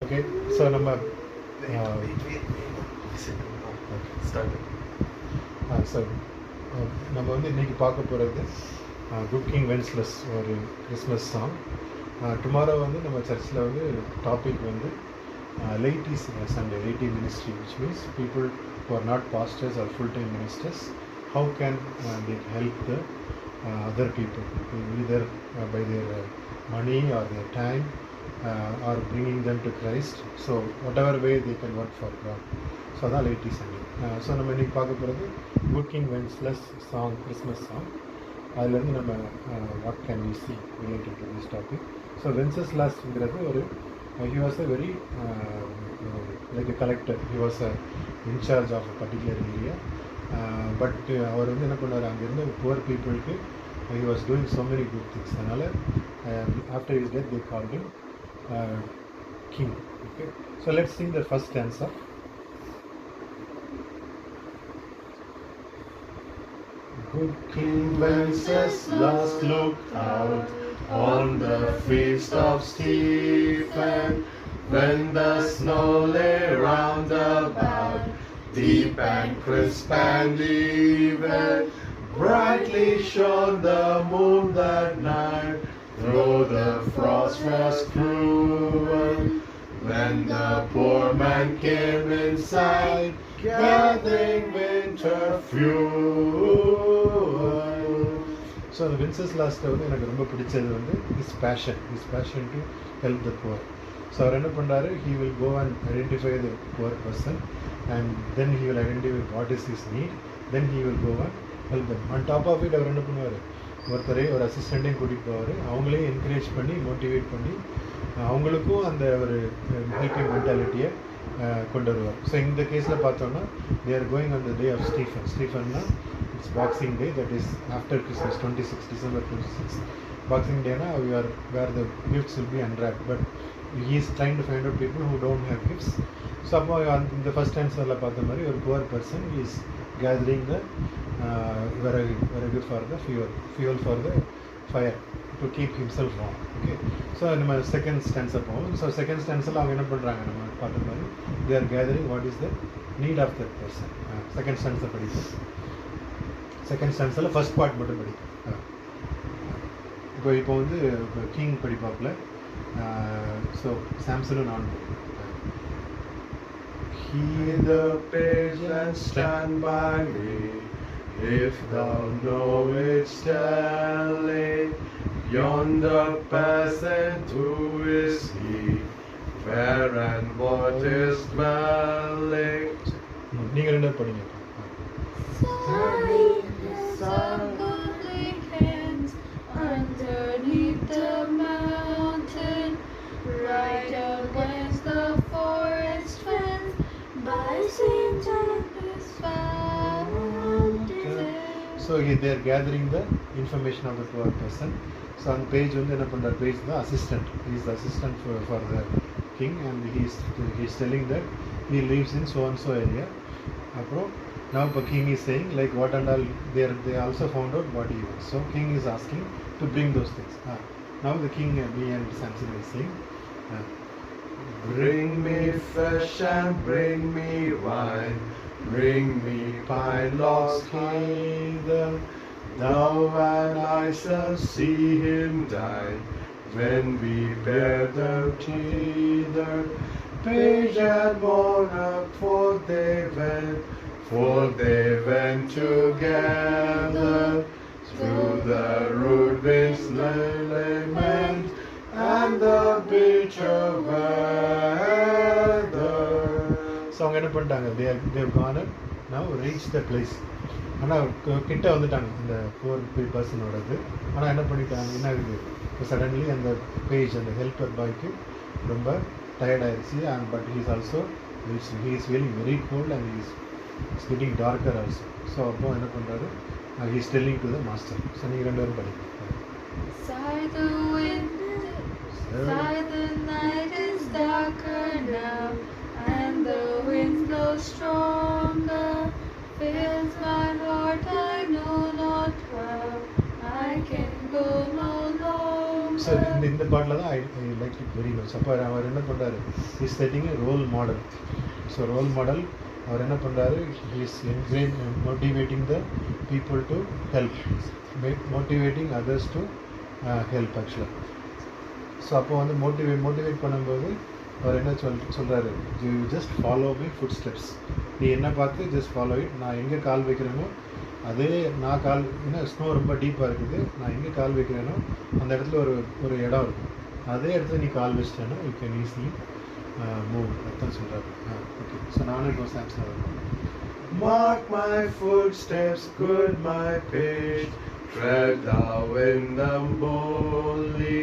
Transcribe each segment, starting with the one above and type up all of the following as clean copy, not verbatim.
Okay, so நம்ம so நம்ம வந்து இன்றைக்கி பார்க்க போகிறது குட் கிங் வென்ஸ்லெஸ் ஒரு கிறிஸ்மஸ் சாங். டுமாரோ வந்து நம்ம சர்ச்சில் வந்து டாபிக் வந்து laity's Sunday laity ministry, which means people who are not pastors or full-time ministers, how can they help the other people, either by their money or their time, or bringing them to Christ. So whatever way they can work for God. So that's laity Sunday. So நம்ம இன்றைக்கி பார்க்க போகிறது good king Wenceslas song, Christmas song. அதுலேருந்து நம்ம what can we see related to this topic. So வென்சஸ்லாஸ்ங்கிறது ஒரு he was a very like a collector. He was in charge of a particular area, but அவர் வந்து என்ன பண்ணார், அங்கேருந்து poor பீப்புளுக்கு he was doing so many good things. அதனால் after his death they called him king. Okay, so let's sing the first stanza. Good King Wenceslas looked out on the feast of Stephen, when the snow lay round about, deep and crisp and even. Brightly shone the moon that night, though the frost was cruel. When the poor man came inside, gathering winter fuel. So அந்த வென்சஸ்லாஸ்ட்டை வந்து எனக்கு ரொம்ப பிடிச்சது வந்து his passion to help the poor. So அவர் என்ன பண்ணுறாரு, he will go and identify the poor person, and then he will identify what is his need, then he will go and help them. On top of it அவர் என்ன பண்ணுவார், ஒரு அசிஸ்டண்ட்டையும் கூட்டிகிட்டு போவார். அவங்களையும் encourage பண்ணி மோட்டிவேட் பண்ணி அவங்களுக்கும் அந்த ஒரு ஹெல்பிங் மென்டாலிட்டியை கொண்டு வருவார். ஸோ இந்த கேஸில் பார்த்தோன்னா they are going on the day of Stephenனா it's Boxing Day, that is after Christmas, 26 December 26. Boxing Day-na where the gifts will be unwrapped, but he is trying to find out people who don't have gifts. So அப்போ இந்த first ஆன்சரில் பார்த்த மாதிரி ஒரு poor person is gathering the விறகு for the fuel for the fire to keep himself warm. Okay, so நம்ம second ஸ்டான்ஸை போவோம். ஸோ செகண்ட் ஸ்டான்ஸில் அவங்க என்ன பண்ணுறாங்க, நம்ம பார்த்த மாதிரி they are gathering what is the need of that person. Second ஸ்டான்ஸை படிப்போம். செகண்ட் ஸ்டான்ஸில் ஃபர்ஸ்ட் பார்ட் மட்டும் படிப்போம். இப்போ வந்து கிங் படிப்பாப்பில். ஸோ சாம்சனும் நான் Hear the page and stand by me, if thou knowest telling, yonder peasant who is he, where and what is dwelling. நீங்கள் ரெண்டு படிங்க. Underneath the mountain, right against the forest fence, by St. Thomas Fountain. So they are gathering the information of the poor person. So on page வந்து என்ன பண்ணுற, page the assistant. He is the assistant for the king, and he is telling that he lives in so and so area. அப்புறம் now the king is saying like what and all they also found out what he wants. So king is asking to bring those things. Now the king, me and Samson is saying, Bring me fish and bring me wine, bring me pine logs hither, thou and I shall see him die, when we bear them thither. Page and monarch, for they went together, through the rude winds lament and the bitter weather. So அவங்க என்ன பண்ணிட்டாங்க, they have gone and now reached the place. ஆனால் கிட்ட வந்துட்டாங்க இந்த poor பர்சனோடது. ஆனால் என்ன பண்ணிட்டாங்க, என்ன ஆகுது, இப்போ சடன்லி அந்த பேஜ் அந்த ஹெல்பர் பாய்க்கு ரொம்ப டயர்ட் ஆயிடுச்சு. And but he is also he is feeling very cold and it's getting darker also. So அப்போ என்ன பண்ணுறாரு, he is telling to the master. So நீங்கள் ரெண்டு பேரும் படிங்க. Sigh the wind, sigh the night is darker now, and the winds blow stronger. Fills my heart, I know not how I can go no longer. So இந்த பாட்டில் தான் I like it very much. அப்போ அவர் என்ன பண்ணுறாரு, is setting a role model. So role model அவர் என்ன பண்ணுறாரு, is motivating the people to help, motivating others to help ஆக்சுவலாக. ஸோ அப்போ வந்து மோட்டிவேட் பண்ணும்போது அவர் என்ன சொல்கிறாரு, you just follow my footsteps. நீ என்ன பார்த்து ஜஸ்ட் ஃபாலோ இட். நான் எங்கே கால் வைக்கிறேனோ அதே நான் ஏன்னா ஸ்னோ ரொம்ப டீப்பாக இருக்குது, நான் எங்கே கால் வைக்கிறேனோ அந்த இடத்துல ஒரு இடம் இருக்கும், அதே இடத்துல நீ கால் வச்சிட்டேன்னா யூ கேன் ஈஸிலி மூவ். அதான் சொல்கிறாரு. ஓகே. ஸோ நானும் இப்போ சாம்சன் இருக்கும். Mark my footsteps, good my pace, tread thou in them boldly.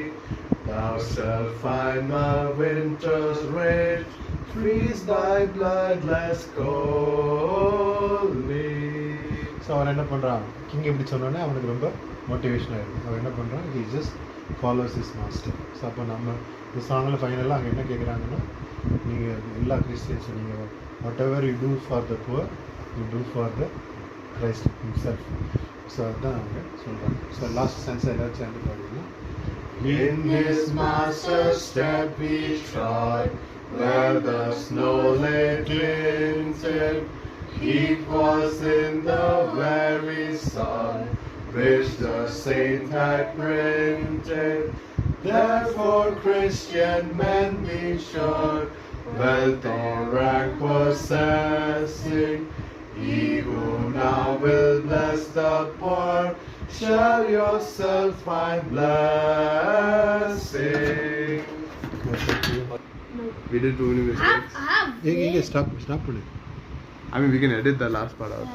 Thou shalt find my winter's rage, freeze thy bloodless coldly. So அவர் என்ன பண்ணுறான், கிங் எப்படி சொன்னோன்னே அவனுக்கு ரொம்ப மோட்டிவேஷன் ஆகிடும். அவர் என்ன பண்ணுறான், he just follows is master. So அப்போ நம்ம இந்த சாங்கில் ஃபைனலாக அங்கே என்ன கேட்குறாங்கன்னா, நீங்கள் எல்லா கிறிஸ்டியன்ஸும் நீங்கள் whatever you do for the poor you do for the Christ himself. So அதுதான் அவங்க சொல்கிறாங்க. ஸோ லாஸ்ட் சென்ஸ் எல்லாரும் சேர்ந்து பாடிங்கன்னா, In his master's step he trod, where the snow lay glinted. He was in the very sun, which the saint had printed. Therefore Christian men be sure, wealth or rank possessing, ye who now will bless the poor, shall yourself find blessing. We did too many mistakes. Stop பண்ணு. I mean, we can edit the last part out.